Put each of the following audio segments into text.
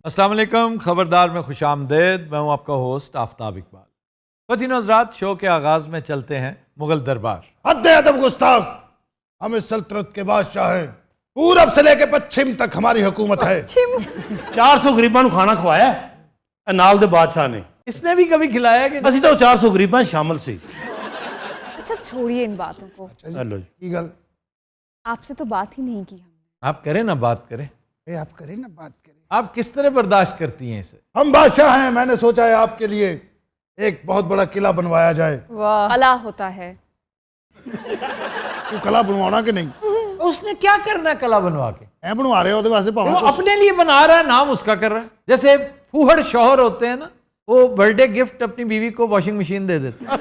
अस्सलाम वालेकुम, खबरदार में खुश आमदेद। मैं हूँ आपका होस्ट आफ्ताब इकबाल। ख़वातीन हज़रात, शो के आगाज़ में चलते हैं मुग़ल दरबार। हद अदब गुस्ताख, हम इस सल्तनत के बादशाह हैं। पूरब से लेके पश्चिम तक हमारी हुकूमत है। 400 गरीबां नूं खाना खवाया नाल दे बादशाह ने। इसने भी कभी खिलाया कि ਅਸੀਂ ਤਾਂ 400 गरीबां शामिल सी। अच्छा छोड़िए इन बातों को। हेलो जी। की गल आपसे तो बात ही नहीं की हमने। आप करें ना, बात करें। आप करें ना, बात करें। आप किस तरह बर्दाश्त करती हैं इसे? हम बादशाह हैं, मैंने सोचा है आपके लिए एक बहुत बड़ा किला बनवाया जाए। अला होता है। तू कला बनवाना कि नहीं? उसने क्या करना है कला बनवा के? ऐ बनवा रहे हो तो वास्ते वो भावें अपने लिए बना रहा है, नाम उसका कर रहा है। जैसे फूहड़ शौहर होते हैं ना, वो बर्थडे गिफ्ट अपनी बीवी को वॉशिंग मशीन दे देते हैं।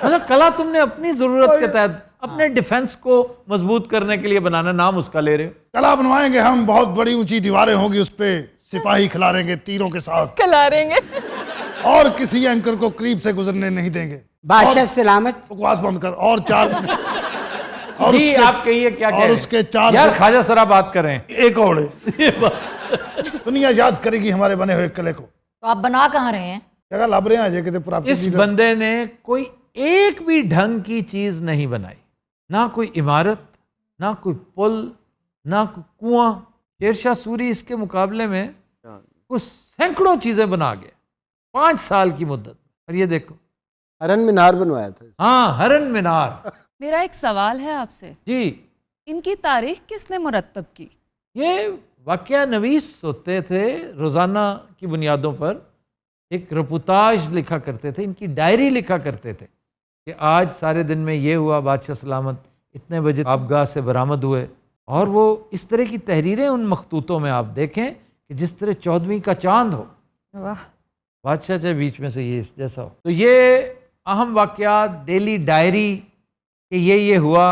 मतलब कला तुमने अपनी जरूरत के तहत अपने डिफेंस को मजबूत करने के लिए बनाना, नाम उसका ले रहे हो। कला बनवाएंगे हम, बहुत बड़ी ऊंची दीवारें होंगी, उस पे सिपाही खिलारेंगे तीरों के साथ, खिलारेंगे। और किसी एंकर को करीब से गुजरने नहीं देंगे। बादशाह सलामत। बकवास बंद कर। और चार और जी, आप कहिए क्या कह और रहे हैं? उसके चार यार ख्वाजा सरा बात कर रहे हैं। एक और दुनिया याद करेगी हमारे बने हुए किले को। तो आप बना कहाँ रहे हैं? जगह लब रहे हैं अजय कितने प्राप्त। इस बंदे ने कोई एक भी ढंग की चीज नहीं बनाई, ना कोई इमारत, ना कोई पुल, ना कोई कुआं। शेरशाह सूरी इसके मुकाबले में कुछ सैकड़ों चीजें बना गया 5 साल की मुद्दत। और ये देखो, हरन मीनार बनवाया था। हाँ, हरन मीनार। मेरा एक सवाल है आपसे, जी, इनकी तारीख किसने मुरत्तब की? ये वाकया नवीस होते थे, रोज़ाना की बुनियादों पर एक रिपोर्टाज लिखा करते थे, इनकी डायरी लिखा करते थे कि आज सारे दिन में ये हुआ, बादशाह सलामत इतने बजे आबगाह से बरामद हुए। और वो इस तरह की तहरीरें उन मखतूतों में आप देखें कि जिस तरह 14वीं का चांद हो, वाह। बादशाह चाहे बीच में से ये इस जैसा हो। तो ये अहम वाकयात, डेली डायरी कि ये हुआ,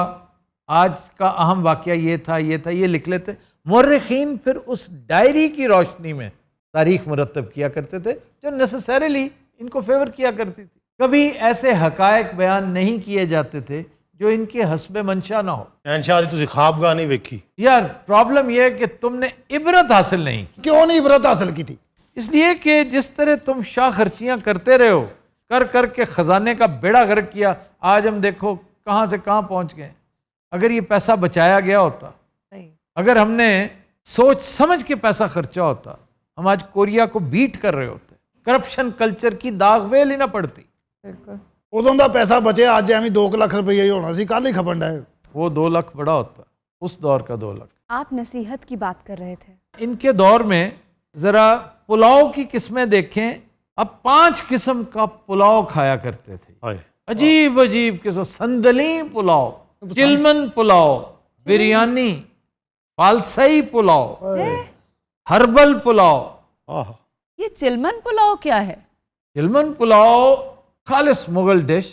आज का अहम वाकया ये था, ये लिख लेते। मुर्रिखीन फिर उस डायरी की रोशनी में तारीख मुरतब किया करते थे, जो नेसेसरीली इनको फेवर किया करती थी। कभी ऐसे हकायक बयान नहीं किए जाते थे जो इनके हस्बे मंशा ना हो। शहनशाह जी तुसी ख्वाबगाह नहीं वेखी। यार प्रॉब्लम यह है कि तुमने इबरत हासिल नहीं की। क्यों नहीं इबरत हासिल की थी? इसलिए कि जिस तरह तुम शाह खर्चियाँ करते रहे हो, कर कर के ख़जाने का बेड़ा गर्क किया। आज हम देखो कहाँ से कहाँ पहुँच गए। अगर ये पैसा बचाया गया होता, अगर हमने सोच समझ के पैसा खर्चा होता, हम आज कोरिया को बीट कर रहे होते। करप्शन कल्चर की दाग वेल ही ना पड़ती। उदों का पैसा बचे, आज एवं 2 लाख रुपये ही होना सी, कल ही खपन है। वो 2 लाख बड़ा होता, उस दौर का 2 लाख। आप नसीहत की बात कर रहे थे। इनके दौर में ज़रा पुलाव की किस्में देखें। अब 5 किस्म का पुलाव खाया करते थे, हाय अजीब अजीब किस्म। संदली पुलाव, चिलमन पुलाव, बिरयानी, फालसई पुलाव, हर्बल पुलाव। ये चिलमन पुलाव क्या है? चिलमन पुलाव खालिस मुगल डिश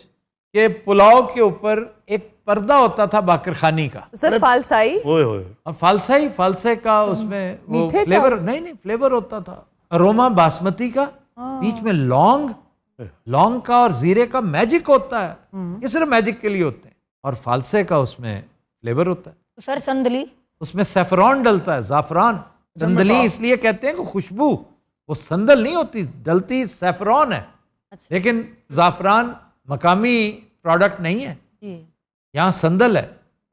के पुलाव के ऊपर एक पर्दा होता था बाकर खानी का। सर फालसाई? ओए होए। अब फालसे का उसमें वो मीठे फ्लेवर नहीं फ्लेवर होता था। अरोमा बासमती का, बीच में लौंग का और जीरे का मैजिक होता है। ये सिर्फ मैजिक के लिए होते हैं। और फालसे का उसमें फ्लेवर होता है। तो सर संदली? उसमें सैफरॉन डलता है, जाफरान। संदली इसलिए कहते हैं कि खुशबू, वो संदल नहीं होती, डलती सैफरॉन है। अच्छा। लेकिन जाफरान मकामी प्रोडक्ट नहीं है, जी यहाँ संदल है,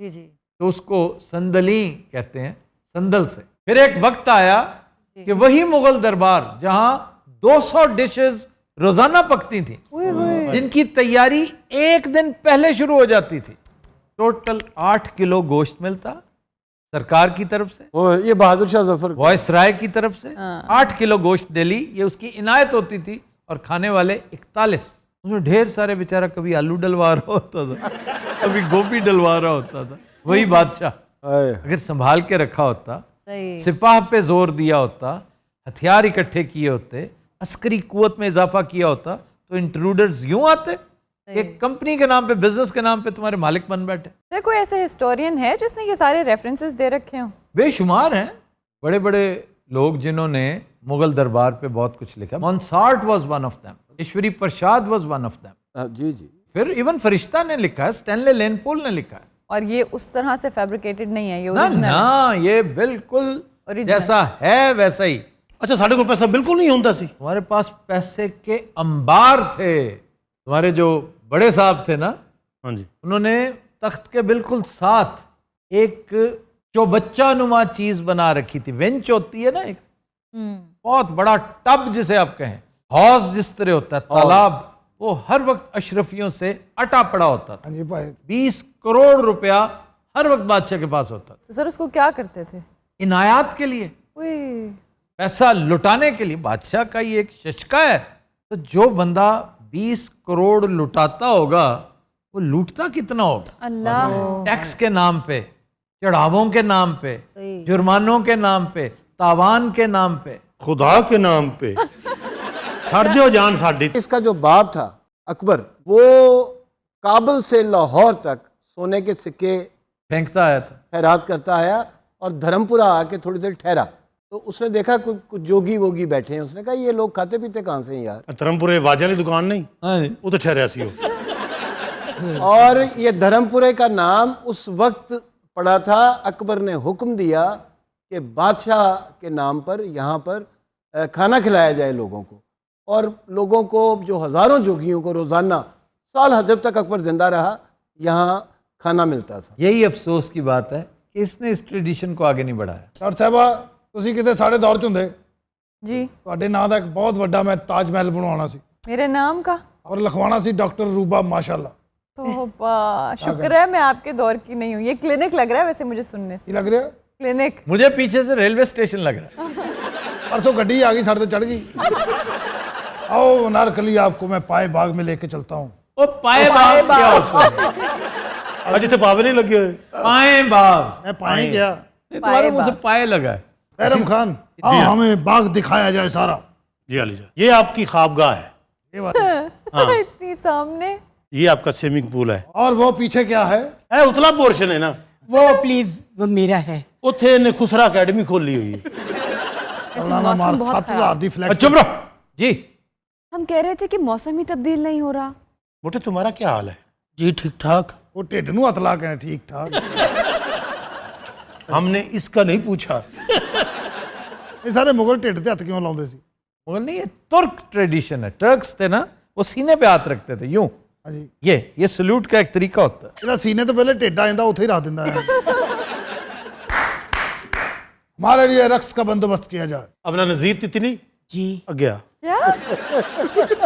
जी जी। तो उसको संदली कहते हैं, संदल से। फिर एक वक्त आया कि वही मुगल दरबार जहां 200 डिशेस रोजाना पकती थी, जिनकी तैयारी एक दिन पहले शुरू हो जाती थी। टोटल 8 किलो गोश्त मिलता सरकार की तरफ से, वो ये बहादुर शाह जफर वॉइस राय की तरफ से 8 किलो गोश्त डेली, ये उसकी इनायत होती थी। और खाने वाले 41। उसमें ढेर सारे बेचारा, कभी आलू डलवा रहा होता था, कभी गोभी डलवा रहा होता था। वही बादशाह अगर संभाल के रखा होता, सिपाह पे जोर दिया होता, हथियार इकट्ठे किए होते, अस्करी कुवत में इजाफा किया होता, तो इंट्रूडर्स यूं आते कि कंपनी के नाम पे, बिजनेस के नाम पे तुम्हारे मालिक बन बैठे। सर कोई ऐसे हिस्टोरियन है जिसने ये सारे रेफरेंसेस दे रखे हों? बेशुमार हैं बड़े बड़े लोग जिन्होंने मुगल दरबार पे बहुत कुछ लिखा। Monserrate was one of them, Ishwari Prasad was one of them. जी जी। फिर इवन फरिश्ता ने लिखा है, स्टैनले लेनपोल ने लिखा है। और ये उस तरह से फैब्रिकेटेड नहीं है, ये ना ओरिजिनल है। ना, ये बिल्कुल Original। जैसा है वैसा ही। अच्छा साढ़े को पैसा बिल्कुल नहीं होता सी। तुम्हारे पास पैसे के अंबार थे। तुम्हारे जो बड़े साहब थे ना, हाँ जी। उन्होंने तख्त के बिल्कुल साथ एक चौबच्चा नुमा चीज बना रखी थी। वेंच होती है ना, एक बहुत बड़ा टब जिसे आप कहें, हौज जिस तरह होता है, तालाब, वो हर वक्त अशरफियों से अटा पड़ा होता था। हाँ जी भाई। 20 करोड़ रुपया हर वक्त बादशाह के पास होता था, तो सर उसको क्या करते थे? इनायात के लिए, उई, पैसा लुटाने के लिए। बादशाह का ये एक शशका है। तो जो बंदा 20 करोड़ लुटाता होगा, वो लूटता कितना होगा? अल्लाह। टैक्स के नाम पे, चढ़ावों के नाम पे, जुर्मानों के नाम पे, तावान के नाम पे, खुदा के नाम पे छड़ दो जान साडी। इसका जो बाप था अकबर, वो काबुल से लाहौर तक सोने के सिक्के फेंकता आया था। खैरात करता आया और धर्मपुरा आके थोड़ी देर ठहरा, तो उसने देखा कुछ जोगी वोगी बैठे हैं। उसने कहा ये लोग खाते पीते कहाँ से हैं यार? धर्मपुरे वाजा वाली दुकान नहीं, हाँ जी। वो तो ठहरा सी हो। और ये धर्मपुरे का नाम उस वक्त पड़ा था, अकबर ने हुक्म दिया कि बादशाह के नाम पर यहाँ पर खाना खिलाया जाए लोगों को। और लोगों को, जो हज़ारों जोगियों को रोज़ाना साल जब तक अकबर जिंदा रहा, यहाँ खाना मिलता था। यही अफसोस की बात है कि इसने इस ट्रेडिशन को आगे नहीं बढ़ाया। डॉक्टर साहबा, ਤੁਸੀਂ ਕਿਤੇ ਸਾਡੇ ਦੌਰ 'ਚ ਹੁੰਦੇ, जी ਤੁਹਾਡੇ ਨਾਂ ਦਾ ਇੱਕ ਬਹੁਤ ਵੱਡਾ ਮੈਂ ਤਾਜ ਮਹਿਲ ਬਣਵਾਉਣਾ ਸੀ मेरे नाम का। और लिखवाना सी डॉक्टर रूबा माशाल्लाह। तोबा, शुक्र है मैं आपके दौर की नहीं हूँ। ये क्लिनिक लग रहा है वैसे मुझे सुनने ਕੀ से। ਲੱਗ ਰਿਹਾ? क्लिनिक। मुझे पीछे से रेलवे स्टेशन लग रहा है। परसों गड्डी आ गई, साढ़े तो चढ़ गई। आओ नारकली, आपको मैं पाए बाग में लेके चलता हूँ। ओ पाए बाब क्या होता है? आज इतने पावे नहीं लगे हुए। पाए बाब। मैं पाए गया। नहीं, तुम्हारे मुंह से पाए लगा है। बैरम खान, आओ हमें बाग दिखाया जाए सारा। जी अली जा, ये आपकी ख्वाबगाह है, ये बात है। इतनी सामने। ये आपका स्विमिंग पूल है। और वो पीछे क्या है? उतला पोर्शन है ना, वो प्लीज वो मेरा है। उत्थे ने खुसरा अकेडमी खोली हुई है। ऐसे मौलाना मार मौसम बहुत 7000 दी और फ्लैक्स। चुप रहो जी। हम कह रहे थे कि मौसम ही तब्दील नहीं हो रहा। बेटे तुम्हारा क्या हाल है? जी ठीक ठाक। वो ढिड नूं हथ ला के ठीक ठाक। हमने इसका नहीं पूछा। ये सारे मुगल ढिड ते हथ क्यों लाਉਂਦੇ ਸੀ? मगर नहीं, ये तुर्क ट्रेडिशन है। टर्क्स थे ना, वो सीने पे हाथ रखते थे यूं। हाँ जी। ये सल्यूट का एक तरीका होता है। ਇਹਦਾ सीने तो पहले ढिड आ ਜਾਂਦਾ, ਉੱਥੇ ही रख ਦਿੰਦਾ है। हमारे लिए रक्स का बंदोबस्त किया जाए। अपना नजीर तितली जी गया।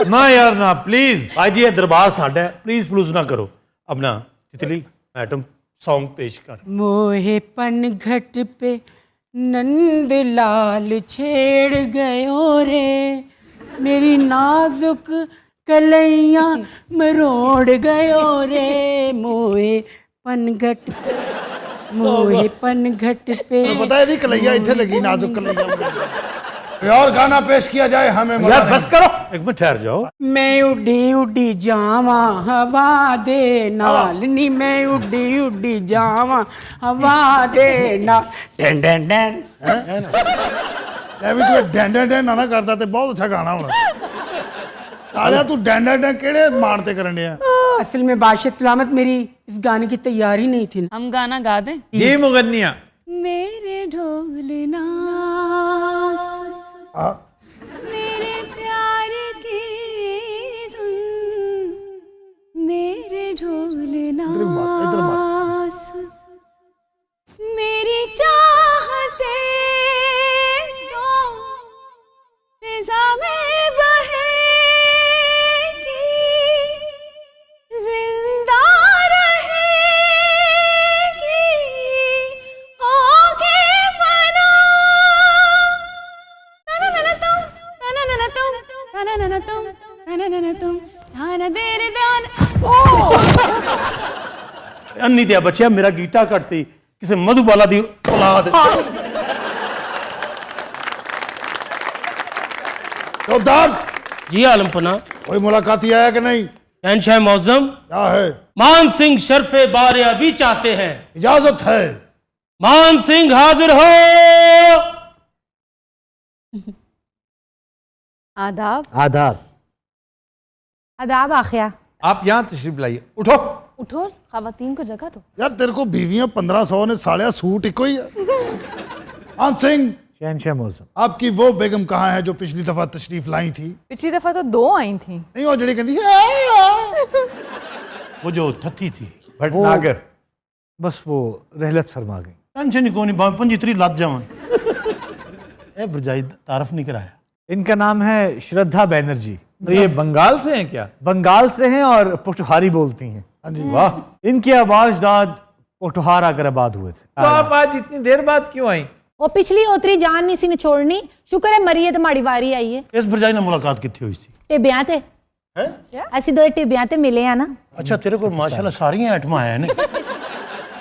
ना यार ना, प्लीज। आज ये दरबार साडा है, प्लीज प्लूज ना करो। अपना तितली आइटम सॉन्ग पेश कर। मोहे पनघट पे नंद लाल छेड़ गयो रे, मेरी नाजुक कलैया मरोड़ गयो रे। मोहे पनघट पे पता है कलैया इतने लगी, नाजुक कलैया। कोई और गाना पेश किया जाए हमें। यार बस करो। एक मिनट ठहर जाओ। मैं उड़ी उड़ी जावा हवा दे नाल नी, मैं उड़ी उड़ी जावा हवा दे ना। Dan Dan Dan. भी तू डैन डैन डैन ना करता तो बहुत अच्छा गाना होना। तालिया तू डैन डैन डैन केड़े मान ते करन दिया? असल में बादशाह सलामत मेरी इस गाने की तैयारी नहीं थी। हम गाना गा दें? जी मुगन्निया। मेरे ढोलना मेरे प्यार की धुन, मेरे ढोलना मेरी चाहते तो फिजा में बहेगी, जिंदा रहेगी, होगे फना। अन्नी दिया बच्चा मेरा गीटा कटती किसी मधुबाला दी औलाद। चौधर जी आलमपना। कोई मुलाकाती आया कि नहीं? शहनशाह मौजम क्या है? मान सिंह शर्फे बारिया भी चाहते हैं। इजाजत है। मान सिंह हाजिर हो। आदाब। आधार आदाब आखिया। आप यहाँ तशरीफ लाइए। उठो। उठो, खवातीन को जगह दो। यार तेरे को बीवियां 1500 ने सालिया सूट इको ही है। मान सिंह शहनशाह मौसम। आपकी वो बेगम कहाँ है जो पिछली दफा तशरीफ लाई थी? पिछली दफा तो 2 आई थी। नहीं वो जड़ी कहती है वो जो थती थी भटनागर। बस वो रहलत फरमा गई। टेंशन ही कोई नहीं, भाਵੇਂ 25 ਲੱਜ ਜਾਵਾਂ ਇਹ भरजाई तारफ नहीं कराया। इनका नाम है श्रद्धा बैनर्जी। तो ये बंगाल से हैं क्या? बंगाल से हैं और पोठहारी बोलती हैं। हाँ जी। वाह। इनके आबाजदाद पोठहार आकर आबाद हुए थे। तो आप आज इतनी देर बाद क्यों आई? वो पिछली ओतरी जान नहीं सी ने छोड़नी, शुक्र है मरी है तो माड़ी वारी आई है। इस भरजाई ਨਾਲ ਮੁਲਾਕਾਤ ਕਿੱਥੇ ਹੋਈ ਸੀ? टिब्बियां ते हैं? ਅਸੀਂ ਦੋ टिब्बियां ते मिले हैं ना। अच्छा तेरे को माशाल्लाह सारियां आइटमां आया ने।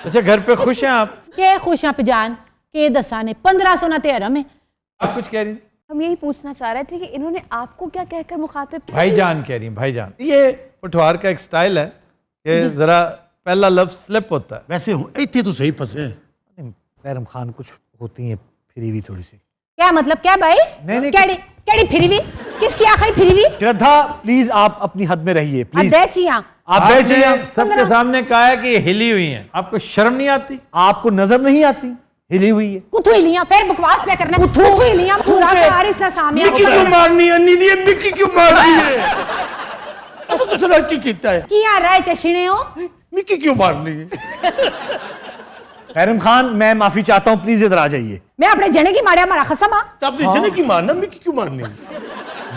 अच्छा घर पे खुश हैं आप? के खुश आप जान के दसा ने 1500 ना तेरह में। आप कुछ कह रही थी? हम यही पूछना चाह रहे थे कि इन्होंने आपको क्या कहकर मुखातिब किया? भाईजान कह रही हैं, भाईजान। ये पठवार का एक स्टाइल है कि जरा पहला लफ्ज स्लिप होता है। वैसे इतने तो सही फंसे। पैरम खान कुछ होती हैं फिरी हुई थोड़ी सी। क्या मतलब क्या भाई? नहीं, केड़ी केड़ी फिरवी? किसकी आखिरी फिरवी? श्रद्धा प्लीज आप अपनी हद में रहिए प्लीज। बैठिया आप बैठ जाइए। आपने सबके सामने कहा है कि ये हिली हुई हैं, आपको शर्म नहीं आती? आपको नजर नहीं आती हिली हुई है? कुथु हिलियां फिर बकवास पे करना। कुथु हिलियां पूरा कारिस ना सामने मिक्की क्यों मारनी है? अन्नी दी मिक्की क्यों मारनी है? ऐसा तो सदा की कीता है। किया राय चशिने हो? मिक्की क्यों मारनी है? पैरम खान मैं माफी चाहता हूँ, प्लीज इधर आ जाइए। मैं अपने जने की मारिया मारा खसमा। तो अपने जने की मारना, मिक्की क्यों मारनी है?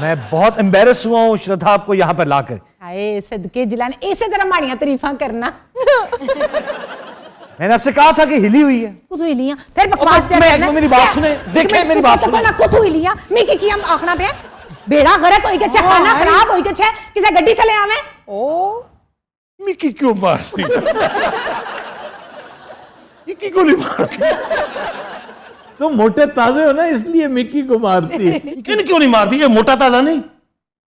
मैं बहुत एम्बेरस हुआ हूँ श्रद्धा आपको यहाँ पर लाकर। हाय सदके जिलाने इसे तरह माड़ियां तारीफां करना। मैंने आपसे कहा था कि हिली हुई है। कुथु हिलियां फिर बकवास पे मैं- करना। मेरी बात सुने, देखें मेरी बात सुने। ना कुथु हिलियां मिकी की हम आखना पे बेड़ा गरक होई के खाना खराब होई के छे किसे गड्डी थले आवे। ओ मिक्की क्यों मारती है? मिक्की को नहीं मारती। तुम मोटे ताजे हो ना इसलिए मिक्की को मारती है। क्यों नहीं मारती? ये मोटा ताजा नहीं,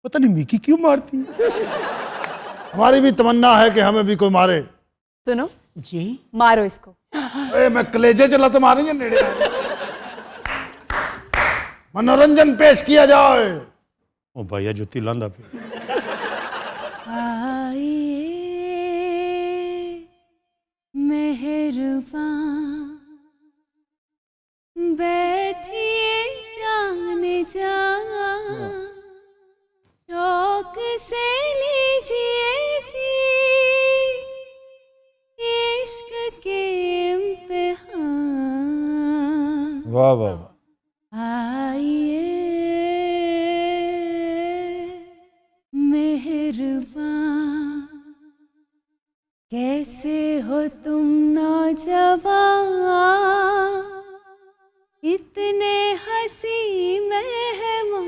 पता नहीं मिक्की क्यों मारती है। हमारी भी तमन्ना है कि हमें भी कोई मारे। सुनो जी मारो इसको। ए, मैं कलेजे चला तो मारेंगे नेड़े आए। मनोरंजन पेश किया जाए। ओ भैया जुत्ती लांदा पे। मेहरबान बैठिए जाने जा शौक से लीजिए जी इश्क के इम्तिहान। वाह वाह वाह। आइए मेहरबान कैसे हो तुम नौजवान इतने हंसी मेहमान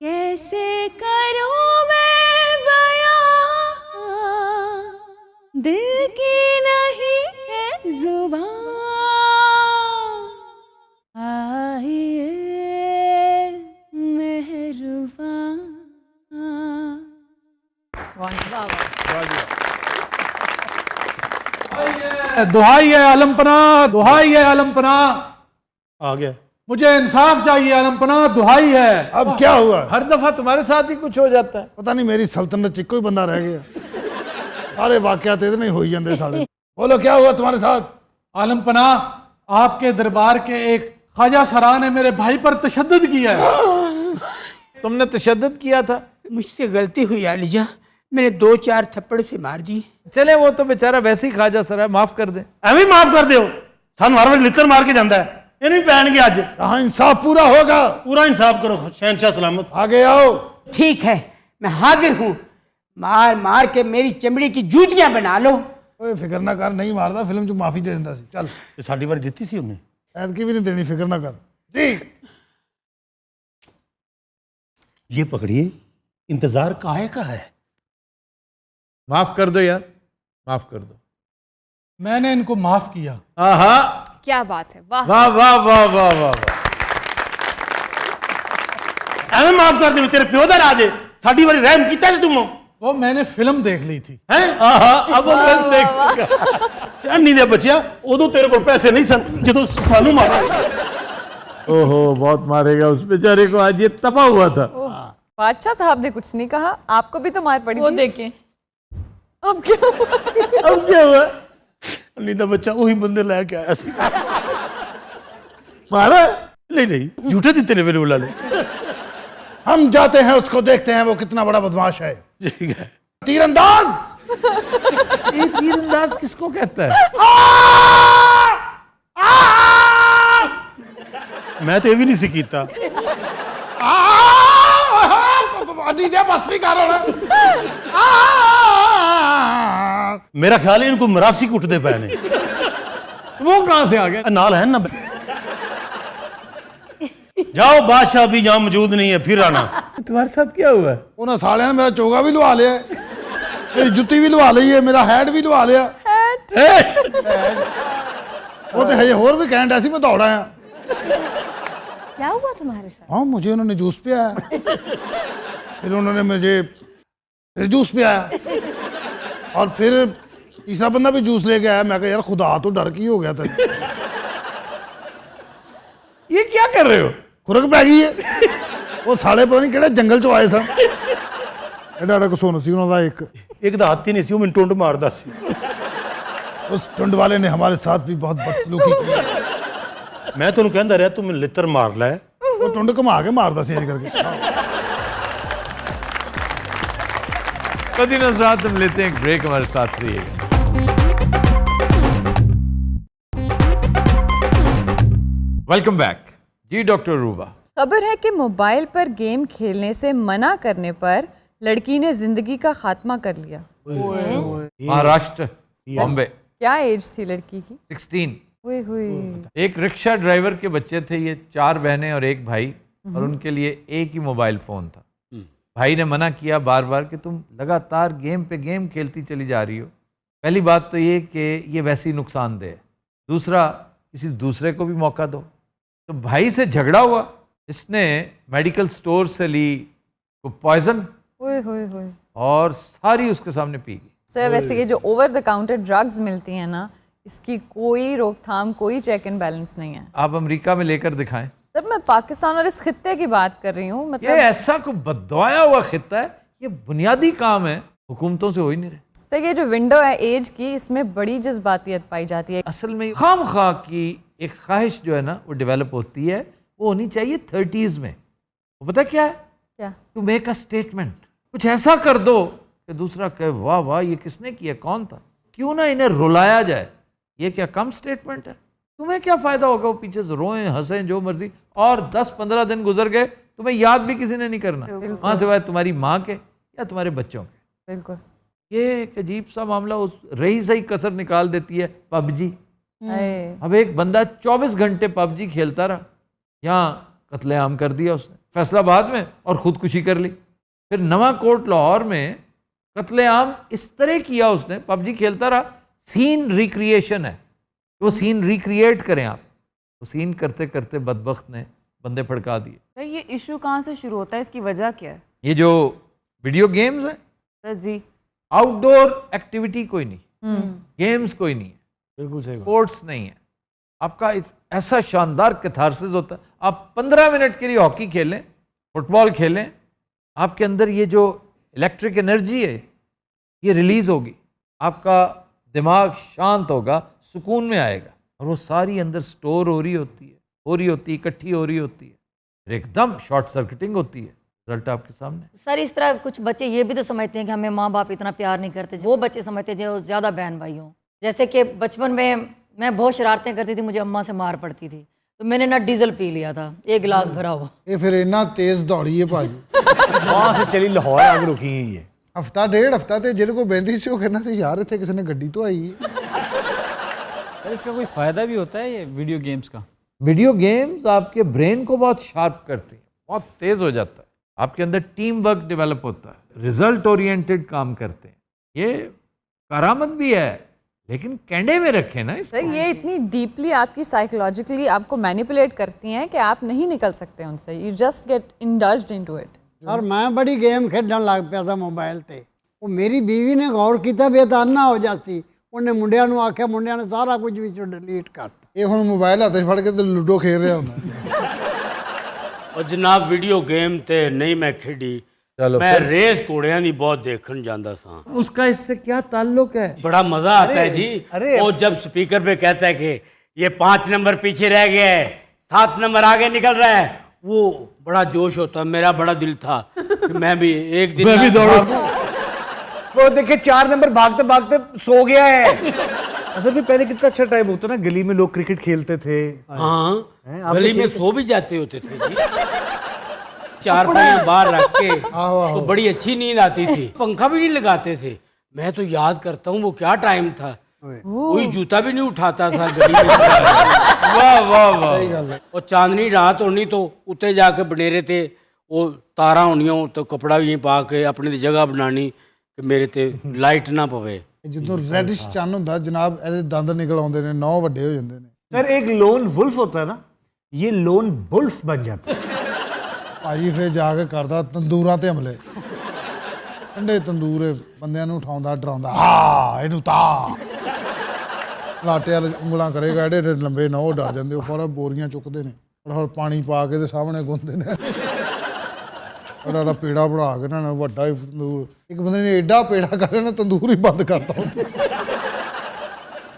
कैसे करूं मैं बयां दिल की नहीं है जुबान। आइए मेहरबान। दुहाई है आलमपना, दुहाई है आलमपना, आ गया। मुझे इंसाफ चाहिए आलमपना, दुहाई है। अब क्या हुआ? हर दफा तुम्हारे साथ ही कुछ हो जाता है। पता नहीं मेरी सल्तनत च कोई बंदा रह गया। सारे वाकयात इतने ही हो ही जाते साले। बोलो क्या हुआ तुम्हारे साथ? आलमपना आपके दरबार के एक ख्वाजा सरा ने मेरे भाई पर तशद्दुद किया है। तुमने तशद्दुद किया था? मुझसे गलती हुई आलिजा, मैंने 2-4 थप्पड़ से मार दी। चले वो तो बेचारा वैसे ही ख्वाजा सरा है, माफ कर दे। ਐਵੇਂ ਹੀ ਮਾਫ ਕਰ ਦਿਓ। ਸਾਨੂੰ ਹਰ ਵਾਰ ਲਿੱਤਰ ਮਾਰ ਕੇ ਜਾਂਦਾ ਹੈ। ਇਹ ਨਹੀਂ ਪੈਣਗੇ ਅੱਜ। कहाँ इंसाफ पूरा होगा? पूरा इंसाफ करो शहनशाह सलामत। आगे आओ। ठीक है मैं हाजिर हूँ, मार मार के मेरी चमड़ी की जूतियां बना लो। ओए फिक्र ना कर, नहीं मारदा फिल्म च माफी दे दिंदा सी। चल ਇਹ ਸਾਡੀ ਵਾਰੀ ਦਿੱਤੀ ਸੀ ਉਹਨੇ। ऐतकी भी नहीं देनी, फिक्र ना कर जी। ये पकड़िए, इंतजार काहे का है? माफ कर दो यार, माफ कर दो। मैंने इनको माफ किया। आहा क्या बात है, वाह वाह वाह वाह वाह वाह। ਐਵੇਂ ਮਾਫ ਕਰ ਦੇ, ਤੇਰੇ ਪਿਓ ਦਾ ਰਾਜ ਹੈ। ਸਾਡੀ ਵਾਰੀ ਰਹਿਮ ਕੀਤਾ ਸੀ ਤੂੰ। वो मैंने फिल्म देख ली थी। हैं? अब वो फिल्म देख। ਅੰਨੀ ਦੇ ਬੱਚਿਆ, ਉਦੋਂ ਤੇਰੇ ਕੋਲ ਪੈਸੇ ਨਹੀਂ ਸਨ ਜਦੋਂ ਸਾਨੂੰ ਮਾਰਿਆ। ओहो बहुत मारेगा उस बेचारे को, आज ये तपा हुआ था। बादशाह साहब ने कुछ नहीं कहा, आपको भी तो मार पड़ी। वो थी। देखें अब क्या हुआ? अब क्या हुआ? ਅੰਨੀ ਦਾ ਬੱਚਾ ਉਹੀ ਬੰਦੇ ਲੈ ਕੇ ਆਇਆ ਸੀ। मारा है? नहीं नहीं झूठे दिते ने मेरे बुला ले हम जाते हैं उसको देखते हैं वो कितना बड़ा बदमाश है। ठीक है तीरंदाज। ये तीरंदाज किसको कहता है? मैं तो ये भी नहीं सीखता बस भी कर मेरा ख्याल है इनको मरासी कुटते पे ने वो कहाँ से आ गया? नाल है ना जाओ बादशाह भी यहाँ मौजूद नहीं है फिर आना तुम्हारे साथ क्या हुआ है? उन्हें साले ने मेरा चोगा भी लुआ लिया, मेरी जुत्ती भी लुआ ली है, मेरा हैट भी लुआ लिया। वो तो है होर भी कहन ऐसी मैं दौड़ा है। क्या हुआ तुम्हारे साथ? हाँ मुझे उन्होंने जूस पियाया, फिर उन्होंने मुझे फिर जूस पियाया, और फिर तीसरा बंदा भी जूस लेके आया। मैं कहा यार खुदा तो डर की हो गया था। ये क्या कर रहे हो? खुरक पै गई है। वो साले पता नहीं किहड़े जंगल चो आए सन। एडा कसून सी उन्हों दा एक दा हाथी नहीं सी वो मैनूं टुंड मारदा सी। उस टुंड वाले ने हमारे साथ भी बहुत बदसलूकी की। मैं तुहानूं कहंदा रहा तू मैनूं लित्तर मार लै। वो टुंड घुमा के मारदा सी इंज करके। कदी नजरात हम लेते हैं एक ब्रेक, हमारे साथ रहिएगा। वेलकम बैक जी डॉक्टर रूबा। खबर है कि मोबाइल पर गेम खेलने से मना करने पर लड़की ने जिंदगी का खात्मा कर लिया। महाराष्ट्र बॉम्बे। क्या एज थी लड़की की? 16। हुई हुई। एक रिक्शा ड्राइवर के बच्चे थे ये, 4 बहनें और एक भाई, और उनके लिए एक ही मोबाइल फ़ोन था। भाई ने मना किया बार बार कि तुम लगातार गेम पे गेम खेलती चली जा रही हो। पहली बात तो ये कि ये वैसे ही नुकसानदेह है, दूसरा किसी दूसरे को भी मौका दो। तो भाई से झगड़ा हुआ, इसने मेडिकल स्टोर से ली पॉइजन और सारी उसके सामने पी गई। सर वैसे ये जो ओवर द काउंटर ड्रग्स मिलती हैं ना, इसकी कोई रोकथाम, कोई चेक एंड बैलेंस नहीं है। आप अमेरिका में लेकर दिखाएं। तब मैं पाकिस्तान और इस खित्ते की बात कर रही हूँ। ये ऐसा को बदवाया हुआ खित्ता है, ये बुनियादी काम है, हुकूमतों से हो ही नहीं रहे। सर ये जो विंडो है एज की, इसमें बड़ी जज्बातियत पाई जाती है। असल में खामखा की एक ख्वाहिश जो है ना वो डेवलप होती है, वो होनी चाहिए 30s में। वो पता क्या है? क्या? टू मेक अ स्टेटमेंट, कुछ ऐसा कर दो कि दूसरा कहे वाह वाह ये किसने किया, कौन था। क्यों ना इन्हें रुलाया जाए। ये क्या कम स्टेटमेंट है? तुम्हें क्या फायदा होगा वो पीछे से रोएं हंसें जो मर्जी, और 10-15 दिन गुजर गए, तुम्हें याद भी किसी ने नहीं करना, वहां सिवाय तुम्हारी माँ के या तुम्हारे बच्चों के। बिल्कुल। ये एक अजीब सा मामला रही सही कसर निकाल देती है पबजी। अब एक बंदा 24 घंटे पबजी खेलता रहा, यहाँ कत्लेआम कर दिया उसने फैसलाबाद में और खुदकुशी कर ली। फिर नवा कोर्ट लाहौर में कत्लेआम इस तरह किया उसने, पबजी खेलता रहा। सीन रिक्रिएशन है, वो सीन रिक्रिएट करें आप। वो सीन करते करते बदबख्त ने बंदे फड़का दिए। सर ये इशू कहाँ से शुरू होता है, इसकी वजह क्या है? ये जो वीडियो गेम्स हैं सर जी, आउटडोर एक्टिविटी कोई नहीं, गेम्स कोई नहीं है, बिल्कुल सही, स्पोर्ट्स नहीं है। आपका ऐसा शानदार कैथारसिस होता है। आप 15 मिनट के लिए हॉकी खेलें, फुटबॉल खेलें, आपके अंदर ये जो इलेक्ट्रिक एनर्जी है ये रिलीज होगी, आपका दिमाग शांत होगा, सुकून में आएगा, और वो सारी अंदर स्टोर हो रही होती है, इकट्ठी हो रही होती है, फिर एकदम शॉर्ट सर्किटिंग होती है। रिजल्ट आपके सामने। सर इस तरह कुछ बच्चे ये भी तो समझते हैं कि हमें माँ बाप इतना प्यार नहीं करते, वो बच्चे समझते हैं जो ज़्यादा बहन भाई हों। जैसे कि बचपन में मैं बहुत शरारतें करती थी, मुझे अम्मा से मार पड़ती थी, तो मैंने ना डीजल पी लिया था, 1 गिलास भरा हुआ। ये फिर इतना तेज दौड़ी है भाजी। वहां से चली लाहौर आगे रुकी है ये। हफ्ता डेढ़ हफ्ता ते जिहदे को बहंदी सी वो कहना सी यार इत्थे किसी ने गड्डी तो आई है। इसका कोई फायदा भी होता है ये वीडियो गेम्स का? वीडियो गेम्स आपके ब्रेन को बहुत शार्प करती है, बहुत तेज हो जाता है, आपके अंदर टीम वर्क डेवलप होता है, रिजल्ट ओरिएंटेड काम करते हैं। ये करामत भी है, लेकिन कैंडे में रखें ना इसको। सर ये इतनी डीपली आपकी साइकोलॉजिकली आपको मैनिपुलेट करती हैं कि आप नहीं निकल सकते उनसे, you just get indulged into it. और मैं बड़ी गेम खेडन लग पिया था मोबाइल ते, वो मेरी बीवी ने गौर किया भी ताना हो जाती, उन्हें मुंडिया नूं आख्या, मुंडिया ने सारा कुछ विचों डिलीट करता। ये हुण मोबाइल हत्थ फड़ के तो लूडो खेल रहा होंदा। और जनाब वीडियो गेम ते नहीं मैं खेडी, मैं रेस घोड़ियां दी बहुत देखन जांदा सा। उसका इससे क्या ताल्लुक है? बड़ा मजा आता है जी। वो जब स्पीकर पे कहता है कि ये 5 नंबर पीछे रह गया है, 7 नंबर आगे निकल रहा है, वो बड़ा जोश होता, मेरा बड़ा दिल था कि मैं भी एक दिन मैं भी दौड़ूं। वो देखे 4 नंबर भागते भागते सो गया है। असल में पहले कितना अच्छा टाइम होता ना, गली में लोग क्रिकेट खेलते थे। हाँ, आप गली तो में सो भी जाते होते थे जी। 4 पहिए बाहर रख के तो बड़ी अच्छी नींद आती थी, पंखा भी नहीं लगाते थे। मैं तो याद करता हूँ वो क्या टाइम था, कोई जूता भी नहीं उठाता था गली में। वाह वाह वाह। सही गल है। और चांदनी रात होनी तो उत्ते जाके बनेरे थे, वो तारा होनियां तो कपड़ा भी पा के अपनी दी जगह बनानी कि मेरे ते लाइट ना पवे। ਜਦੋਂ ਰੈਡਿਸ਼ ਚੰਨ ਹੁੰਦਾ ਜਨਾਬ, ਇਹਦੇ ਦੰਦ ਨਿਕਲ ਆਉਂਦੇ ਨੇ, 9 ਵੱਡੇ ਹੋ ਜਾਂਦੇ ਨੇ। सर एक लोन वुल्फ होता है ना, ये लोन बुल्फ बन जाता है। ਭਾਜੀ ਫਿਰ ਜਾ ਕੇ ਕਰਦਾ ਤੰਦੂਰਾਂ ਤੇ ਹਮਲੇ, ਠੰਡੇ ਤੰਦੂਰ ਬੰਦਿਆਂ ਨੂੰ ਉਠਾਉਂਦਾ ਡਰਾਉਂਦਾ, ਹਾਂ ਇਹਨੂੰ ਤਾਂ ਲਾਟੇ ਵਾਲੇ ਉਂਗਲਾਂ ਕਰੇਗਾ, ਏਡੇ ਏਡੇ ਲੰਬੇ ਨਾ, ਉਹ ਡਰ ਜਾਂਦੇ, ਉਹ ਫੌਰਨ ਬੋਰੀਆਂ ਚੁੱਕਦੇ ਨੇ, ਔਰ ਪਾਣੀ ਪਾ ਕੇ ਤੇ ਸਾਹਮਣੇ ਗੁੰਦੇ ਨੇ, ਉਹਦਾ ਪੇੜਾ ਬਣਾ ਕੇ ਨਾ ਵੱਡਾ ਹੀ ਤੰਦੂਰ, ਇੱਕ ਬੰਦੇ ਨੇ ਏਡਾ ਪੇੜਾ ਕਰਿਆ ਨਾ ਤੰਦੂਰ ਹੀ ਬੰਦ ਕਰਤਾ।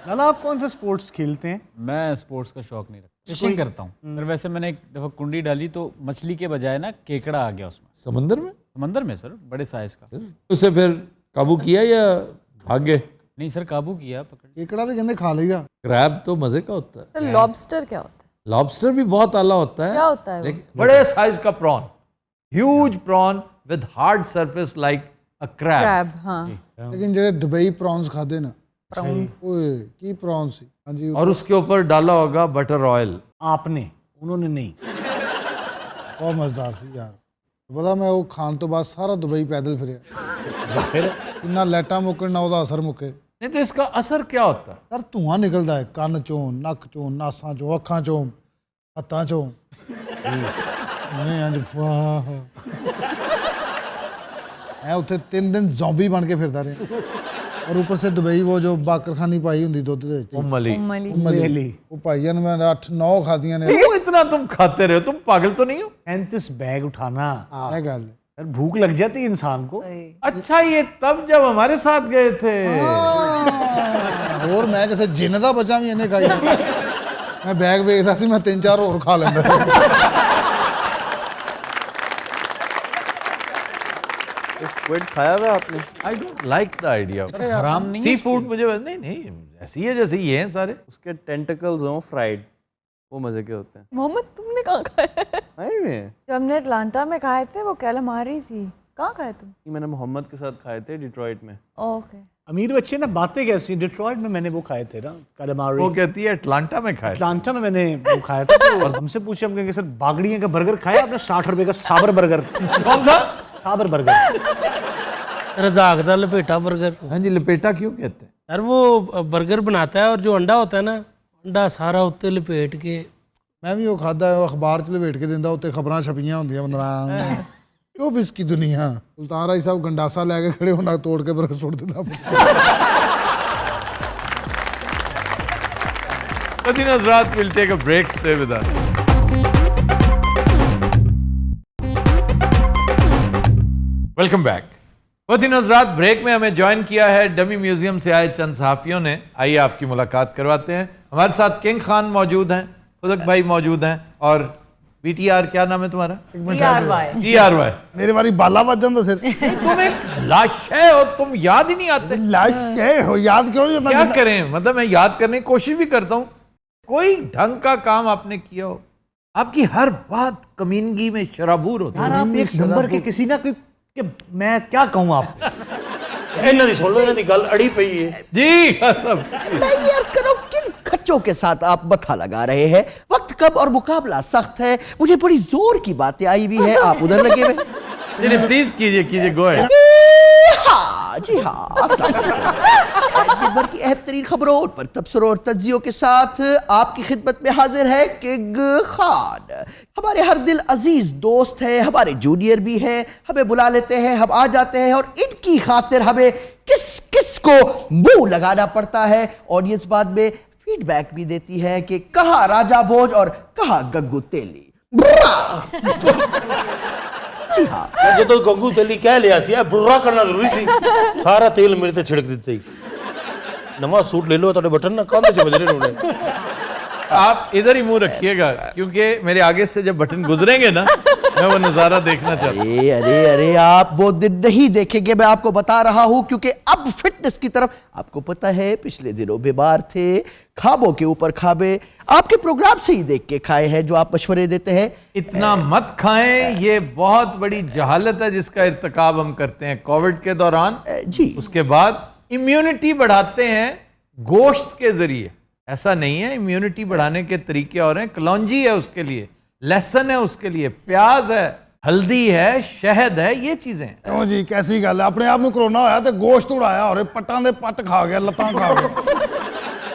नाना आप कौन सा स्पोर्ट्स खेलते हैं? मैं स्पोर्ट्स का शौक नहीं रखता, फिशिंग करता हूँ। पर वैसे मैंने एक दफ़ा कुंडी डाली तो मछली के बजाय ना केकड़ा आ गया उसमें। समंदर में? समंदर में सर, बड़े साइज का। उसे फिर काबू किया या भाग गए? नहीं सर, काबू किया, पकड़। केकड़ा भी कहते खा लेगा। क्रैब तो मजे का होता है। सर लॉबस्टर क्या होता है? लॉबस्टर भी बहुत आला होता है। क्या होता है वो? बड़े साइज का prawn, huge prawn with hard surface like a crab. Crab, हाँ। लेकिन ਜਿਹੜੇ दुबई प्रॉन्स खाते ना, ओए की प्रॉन्स सी, हाँ जी। और उसके ऊपर डाला होगा बटर ऑयल। आपने, उन्होंने नहीं। बहुत मजेदार सी यार। पता मैं वो खान तो बाद सारा दुबई पैदल फिर जाहिर इन्ना लाइटा मुकन ना ਉਹਦਾ असर मुके। नहीं तो इसका असर क्या होता है? यार धुआं निकलदा है ਕੰਨ ਚੋਂ, ਨੱਕ ਚੋਂ, ਨਾਸਾਂ ਚੋਂ, ਅੱਖਾਂ ਚੋਂ, ਹੱਥਾਂ ਚੋਂ। मैं ਅੱਜ ਵਾਹ मैं उत्थे 3 दिन ज़ॉम्बी बन के फिरदा रहा। और ऊपर से दुबई वो जो बाकरखानी पाई हुंदी दुध दे विच, उमली वो पाइयां ने मैं 8-9 खादियां ने। क्यों इतना तुम खाते रहे हो? तुम पागल तो नहीं हो? 35 बैग उठाना, क्या गल है यार, भूख लग जाती है इंसान को। अच्छा ये तब जब हमारे साथ गए थे। और मैं किसी जिन दा बचा भी इन्हें खाई। मैं बैग वेखदा सी, मैं 3-4 और खा लैंदा। स्क्विड खाया हुआ आपने? I don't like the idea. हराम नहीं है सी फूड मुझे नहीं ऐसी है जैसे ये हैं सारे। उसके टेंटिकल्स हों फ्राइड, वो मजे के होते हैं। मोहम्मद तुमने कहाँ खाया? नहीं में जो हमने अटलांटा में खाए थे वो कैलामारी थी, कहाँ खाए तुम? मैंने मोहम्मद के साथ खाए थे डिट्रॉइट में। ओके। अमीर बच्चे ना बातें कैसी, डिट्रॉइट में मैंने वो खाए थे ना, कैलामारी। वो कहती है अटलांटा में खाए। अटलांटा में मैंने वो खाया था। तो और हमसे पूछे, हम कहेंगे सर बागड़ियाँ का बर्गर खाया आपने? 60 रुपए का साबर बर्गर। कौन सा? साबर बर्गर। रजाक दा लपेटा बर्गर। हाँ जी, लपेटा क्यों कहते हैं? यार वो बर्गर बनाता है और जो अंडा होता है ना, अंडा सारा उत्ते लपेट के। मैं भी वो खादा है, अखबार च लपेट के दिंदा, उत्ते खबरां छपियां होंदियां बंदा क्यों बिस की दुनिया। सुल्तान राय साहब गंडासा लैके खड़े होना, तोड़ के बर्गर सुट दिंदा। Madina Hazrat will take a break, stay with us. Welcome back. वतीन हज़रात, ब्रेक में हमें ज्वाइन किया है डमी म्यूजियम से आए चंद सहाफ़ियों ने। आइए आपकी मुलाकात करवाते हैं। हमारे साथ किंग खान मौजूद हैं, खुदक भाई मौजूद हैं, और BTR क्या नाम है तुम्हारा? GRY। मेरे बारी बाला बज जाता सिर। तुम एक लाशय हो, तुम याद ही नहीं आते। लाशय हो, याद क्यों नहीं आता? क्या करें, मतलब मैं याद करने की कोशिश भी करता हूँ, कोई ढंग का काम आपने किया हो? आपकी हर बात कमीनगी में शराबूर होती है। आप एक नंबर के किसी ना कोई, कि मैं क्या कहूँ आपको। इन्हां दी सुन लो, इन्हां दी गल अड़ी पई है जी। मैं ये अर्ज करूं, किन खच्चों के साथ आप बथा लगा रहे हैं? वक्त कब और मुकाबला सख्त है, मुझे बड़ी जोर की बातें आई हुई है, आप उधर लगे हुए। प्लीज कीजिए गो अहेड। जी हाँ, दिनभर की अहम तरीन खबरों पर तबसरों और तज्जियों के साथ आपकी खिदमत में हाजिर है किंग खान। हमारे हर दिल अजीज दोस्त है, हमारे जूनियर भी हैं, हमें बुला लेते हैं, हम आ जाते हैं, और इनकी खातिर हमें किस किस को मुंह लगाना पड़ता है। ऑडियंस बाद में फीडबैक भी देती है कि कहाँ राजा भोज और कहाँ गंगू तेली। जी हाँ, जो तो गंगू तेली कह लिया सी, बुरा करना जरूरी सी। सारा तेल मेरे ते छिड़क दिता ही। नवा सूट ले लो, तो बटन ना काम से बज रहे होने। आप इधर ही मुंह रखिएगा क्योंकि मेरे आगे से जब बटन गुजरेंगे ना मैं वो नजारा देखना चाहता हूँ। अरे आप वो दिन नहीं देखेंगे, मैं आपको बता रहा हूं, क्योंकि अब फिटनेस की तरफ, आपको पता है पिछले दिनों बीमार थे, खाबों के ऊपर खाबे आपके प्रोग्राम से ही देख के खाए हैं जो आप मशवरे देते हैं। इतना मत खाएं, ये बहुत बड़ी जहालत है जिसका इर्तिकाब हम करते हैं कोविड के दौरान। जी उसके बाद इम्यूनिटी बढ़ाते हैं गोश्त के जरिए। ऐसा नहीं है, इम्यूनिटी बढ़ाने के तरीके और हैं। कलौंजी है उसके लिए, लहसुन है उसके लिए, प्याज है, हल्दी है, शहद है, ये चीजें हैं। क्यों जी कैसी गल है, अपने आप में कोरोना होया तो गोश्त उड़ाया और पट्टां दे पट खा गया, लत्तां खा गया।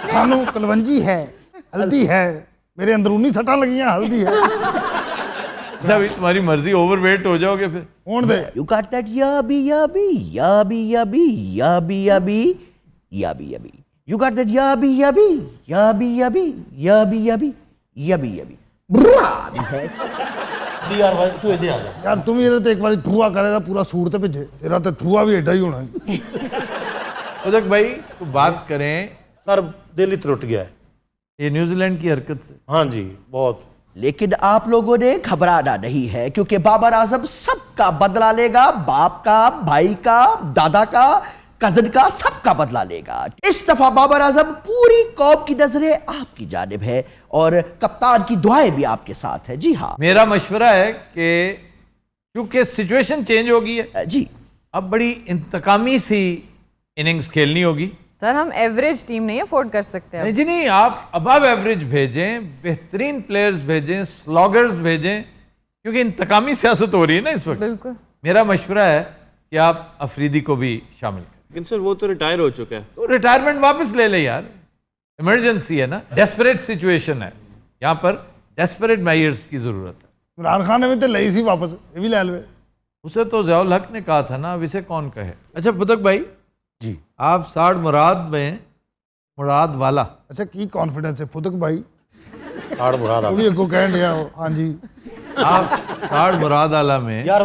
सानू कलवंजी है, हल्दी है, मेरे अंदरूनी सट्टां लगियां, हल्दी है। जब तुम्हारी मर्जी, ओवरवेट हो जाओगे फिर होने दे। You got that yabby yabby yabby yabby yabby yabby yabby yabby. You got that yabby yabby yabby yabby yabby yabby yabby yabby. यार भाई तू इधर आ जा यार तुम ये तो एक बार ठुआ करेगा पूरा सूट ते भेजे, तेरा तो ठुआ भी एडा ही होना है। उदक भाई तो बात करें, सर दिल ही टूट गया है ये न्यूजीलैंड की हरकत से। हाँ जी बहुत। लेकिन आप लोगों ने घबराना नहीं है, क्योंकि बाबर आजम सबका बदला लेगा, बाप का, भाई का, दादा का, कजन का, सबका बदला लेगा। इस दफा बाबर आजम पूरी कौम की नजरें आपकी जानिब है और कप्तान की दुआएं भी आपके साथ है। जी हाँ, मेरा मशवरा है कि क्योंकि सिचुएशन चेंज हो गई है जी, अब बड़ी इंतकामी सी इनिंग्स खेलनी होगी। सर हम एवरेज टीम नहीं अफोर्ड कर सकते। नहीं जी नहीं, आप अबव एवरेज भेजें, बेहतरीन प्लेयर्स भेजें, स्लॉगर्स भेजें, क्योंकि इंतकामी सियासत हो रही है ना इस वक्त। बिल्कुल। मेरा मशवरा है कि आप अफरीदी को भी शामिल करें। लेकिन सर वो तो रिटायर हो चुका है। तो रिटायरमेंट वापस ले ले यार, इमरजेंसी है ना, डेस्परेट सिचुएशन है, यहाँ पर डेस्परेट मेजर्स की जरूरत है। इमरान खान ने भी तो ली सी वापस, ये भी ले लवे। उसे तो ज़ियाउल हक ने कहा था ना, अब इसे कौन कहे। अच्छा फुदक भाई जी, आप साड़ मुराद में मुराद वाला। अच्छा की कॉन्फिडेंस है फुदक भाई, साड़ मुराद वो भी अगो कह दिया। हाँ जी, आप साड़ मुराद वाला में यार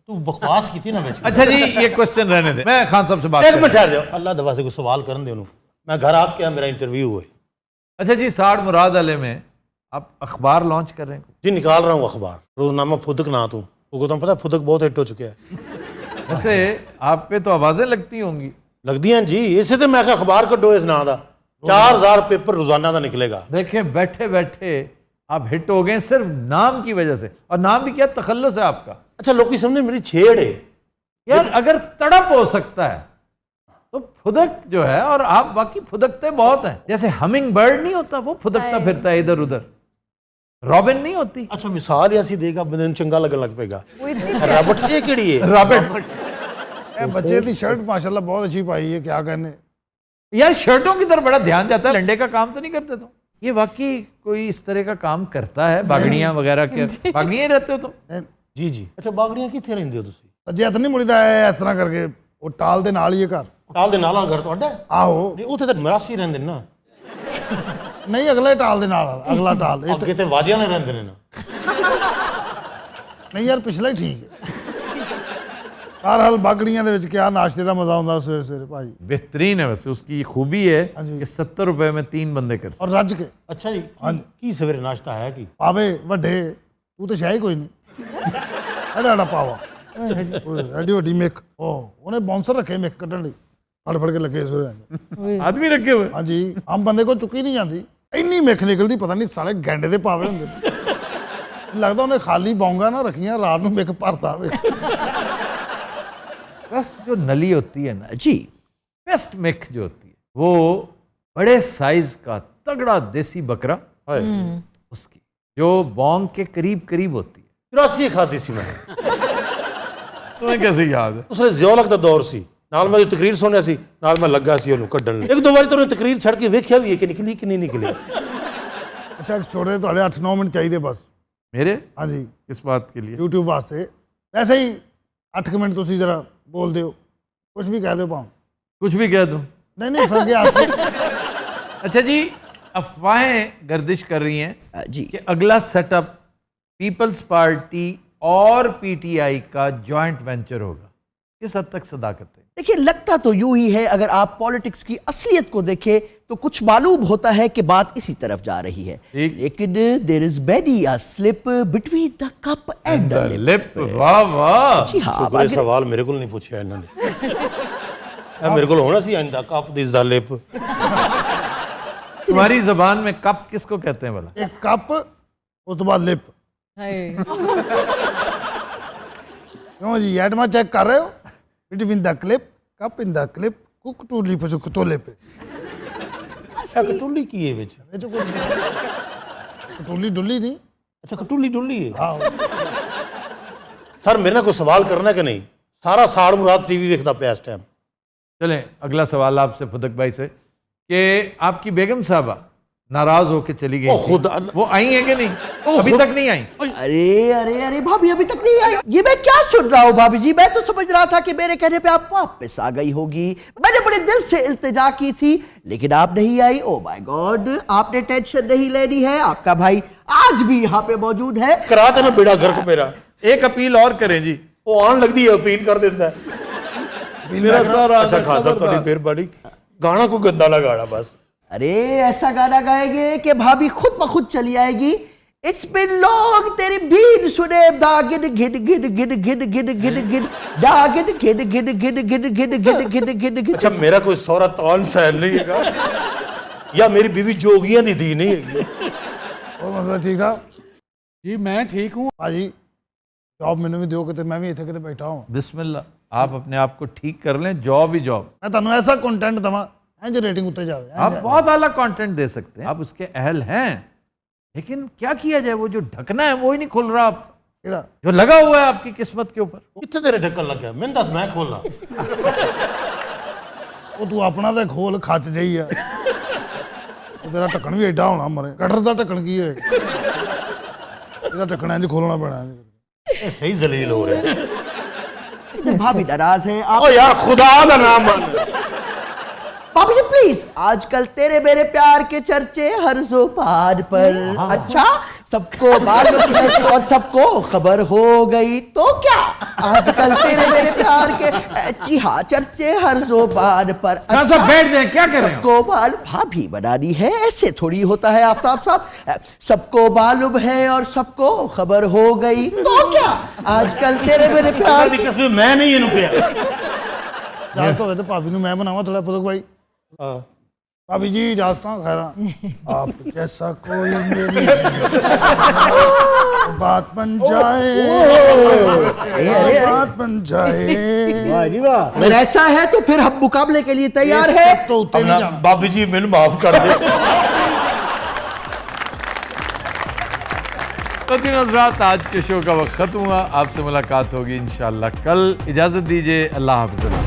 तू बकवास की थी ना। अच्छा जी ये क्वेश्चन रहने दे, मैं खान साहब से बात एक मिनट ठहर जाओ, अल्लाह दवा से कुछ सवाल करन दे उन्होंने, मैं घर आके मेरा इंटरव्यू हुए। अच्छा जी साड़ मुराद वाले में आप अखबार लॉन्च कर रहे हैं? जी निकाल रहा हूँ अखबार, रोजनामा फुदक ना तू को तो पता फुदक बहुत हिट हो चुका है। वैसे आप पे तो आवाजें लगती होंगी। लगती हैं जी, इसे तो मैं अखबार कड्डो इस ना दा 4000 पेपर रोजाना का निकलेगा। देखें बैठे बैठे आप हिट हो गए सिर्फ नाम की वजह से, और नाम भी क्या तखल्लुस है आपका। अच्छा लोग की समझे मेरी छेड़ है यार, अगर तड़प हो सकता है तो फुदक जो है, और आप बाकी फुदकते बहुत हैं, जैसे हमिंग बर्ड नहीं होता वो फुदकता फिरता है इधर उधर, रॉबिन नहीं होती। अच्छा मिसाल ऐसी देगा बंदे चंगा लगन लग पेगा। रॉबर्ट ये केड़ी है? रॉबर्ट बच्चे की शर्ट माशाल्लाह बहुत अच्छी पाई है, क्या कहने यार, शर्टों की तरफ बड़ा ध्यान जाता है, लंडे का काम तो नहीं करते तुम? ये वाकई कोई इस तरह का काम करता है? बागड़ियां वगैरह के बागड़ियां ही रहते हो तुम? जी जी। अच्छा बागड़ियां किथे रहंदे हो तुसी? अजे हथ नहीं मुड़ीदा इस तरह करके, वो टाल दे नाल ही है घर। टाल दे नाल घर ਤੁਹਾਡਾ? आहो नहीं उथे तो मरासी रहंदे ना। नहीं अगले टाल दे नाल, अगला टाल ਅੱਗੇ ਤੇ ਵਾਦੀਆਂ ਨੇ ਰਹਿੰਦੇ ਨੇ ਨਾ। नहीं यार पिछला ही ठीक है। बहरहाल बागड़ियां दे विच क्या नाश्ते का मजा आउंदा सवेरे सवेरे भाजी। बेहतरीन है, वैसे उसकी खूबी है कि 70 रुपए में 3 बंदे कर सकते। और रज के। अच्छा जी की सवेरे नाश्ता है की? पावे वड्डे, तू तो शाही कोई नहीं। एड़ा पावा एडी वड्डी मिक, उन्हें बाउंसर रखे मिक कड्ढण लई, फड़ फड़ के लगे सवेरे आदमी रखे हुए। हाँ जी, आम बंदे को चुकी नहीं जाती, इन्नी मिक निकलती, पता नहीं साले गैंडे दे पावे होंदे। लगता उन्हें खाली बौंगा ना रखियां, रात में मिक भरता हुए। बस जो नली होती है ना जी, बेस्ट मिक जो होती है वो बड़े साइज का तगड़ा देसी बकरा उसकी, जो बौंग के करीब करीब होती है। 83 खादी सी मैं। तुम्हें कैसे याद है? उसने जियोलॉग ਦਾ ਦੌਰ ਸੀ, ਨਾਲ ਮੈਂ ਤਕਰੀਰ ਸੁਣਿਆ ਸੀ, ਨਾਲ ਮੈਂ ਲੱਗਾ ਸੀ ਉਹਨੂੰ ਕੱਢਣ ਲਈ। ਇੱਕ ਦੋ ਵਾਰੀ ਤਾਂ ਤਕਰੀਰ ਛੱਡ ਕੇ ਵੇਖਿਆ ਵੀ ਹੈ ਕਿ ਨਿਕਲੀ ਕਿ ਨਹੀਂ ਨਿਕਲੀ। अच्छा छोटे तो 8-9 मिनट चाहिए बस मेरे। हाँ जी, किस बात के लिए? यूट्यूब वास्ते। ऐसे ही 8 मिनट तुम जरा बोल दो, कुछ भी कह दो पाओ। कुछ भी कह दूं? नहीं नहीं फर्क। अच्छा जी, अफवाहें गर्दिश कर रही हैं जी कि अगला सेटअप पीपल्स पार्टी और पीटीआई का जॉइंट वेंचर होगा। किस हद तक सदाकत है? देखिए लगता तो यूं ही है, अगर आप पॉलिटिक्स की असलियत को देखें तो कुछ मालूम होता है कि बात इसी तरफ जा रही है, लेकिन देयर इज बैडी a slip between the cup and the lip. वाह वाह, जी हाँ, शुक्र है सवाल मेरे को नहीं पूछा इन्होंने। मेरे को होना see and the cup this the lip. तुम्हारी जबान में कप किसको कहते हैं भला? एक कप, उस बाद लिप। क्यों जी आइटम चेक कर रहे हो? Between the clip, cup in the clip, cook to lip जो कुतोले पे। कटुल्ली की है विच? कटुल्ली डुल्ली नहीं। अच्छा कटुल्ली डुल्ली है। हाँ। सर मेरे ना कोई सवाल करना कि नहीं? सारा साड़ मुराद टीवी देखता पे इस टाइम। चलें अगला सवाल आपसे फुदक भाई से कि आपकी बेगम साहबा नाराज होके चली गई थी, वो आई है कि नहीं? अभी तक नहीं आई। अरे अरे अरे भाभी अभी तक नहीं आई? ये मैं क्या सुन रहा हूँ भाभी जी, मैं तो समझ रहा था कि मेरे कहने पे आप वापस आ गई होगी। मैंने बड़े दिल से इल्तिजा की थी लेकिन आप नहीं आई। ओ माय गॉड, आपने टेंशन नहीं लेनी है, आपका भाई आज भी यहाँ पे मौजूद है। करा देना बेड़ा घर को मेरा। एक अपील और करें जी। वो आन लगती है, अपील कर देता है मेरा सारा। अच्छा खासा थोड़ी मेहरबानी, गाना को गंदा लगाना बस। अरे ऐसा गाना गाएंगे कि भाभी खुद ब खुद चली आएगी। इट्स बिन लॉन्ग तेरी बीन सुने दागिन गिद गिद गिद गिद गिद गिद गिद दागिन गिद गिद गिद गिद गिद गिद गिद गिद गिद। अच्छा मेरा कोई सौरा तौन सहन नहीं है या मेरी बीवी जोगियां दी थी नहीं है? और मतलब ठीक था जी, मैं ठीक हूँ। हाँ जी, जॉब मैंने भी दो, मैं भी इतने बैठा हूँ। बिस्मिल्लाह, आप अपने आप को ठीक कर लें, जॉब ही जॉब। मैं तुम ऐसा कंटेंट दवा जो रेटिंग उतर जाए। आप बहुत आला कंटेंट दे सकते हैं, आप उसके अहल हैं, लेकिन क्या किया जाए, वो जो ढकना है वो ही नहीं खुल रहा आपका, जो लगा हुआ है आपकी किस्मत के ऊपर। कितने तेरे ढक्कन लग गया? मैंने दस मैं खोलना। वो तू अपना तो खोल खच जाइए, तेरा ढक्कन भी एडा होना मरे। कटर का ढक्कन की है, ढक्कन इंज खोलना पैना। सही जलील हो रहे हैं। भाभी नाराज है ओ यार खुदा का नाम मान। भाभी जी प्लीज, आजकल तेरे मेरे प्यार के चर्चे हर ज़ुबान पर। अच्छा सबको मालूम है और सबको खबर हो गई तो क्या, आजकल तेरे मेरे प्यार के जी हाँ चर्चे हर ज़ुबान पर। अच्छा बैठ जाए, क्या कर रहे हैं? सबको मालूम, भाभी बनानी है, ऐसे थोड़ी होता है आफ्ताब साहब। सबको मालूम है और सबको खबर हो गई तो क्या, आजकल तेरे मेरे प्यार की कसम मैं नहीं ये रुपया। जास्त हो तो भाभी नु मैं बनावा थोड़ा पुदक भाई। भाभी जी जास्ता खैरा आप जैसा कोई मेरी बात बन जाए, बात बन जाए। अगर ऐसा है तो फिर हम मुकाबले के लिए तैयार है। तो उतने नहीं जाना। बाबी जी मैंने माफ कर दे। तो दिन हज़रात, आज के शो का वक्त खत्म हुआ। आपसे मुलाकात होगी इंशाअल्लाह कल। इजाजत दीजिए, अल्लाह हाफ़िज़।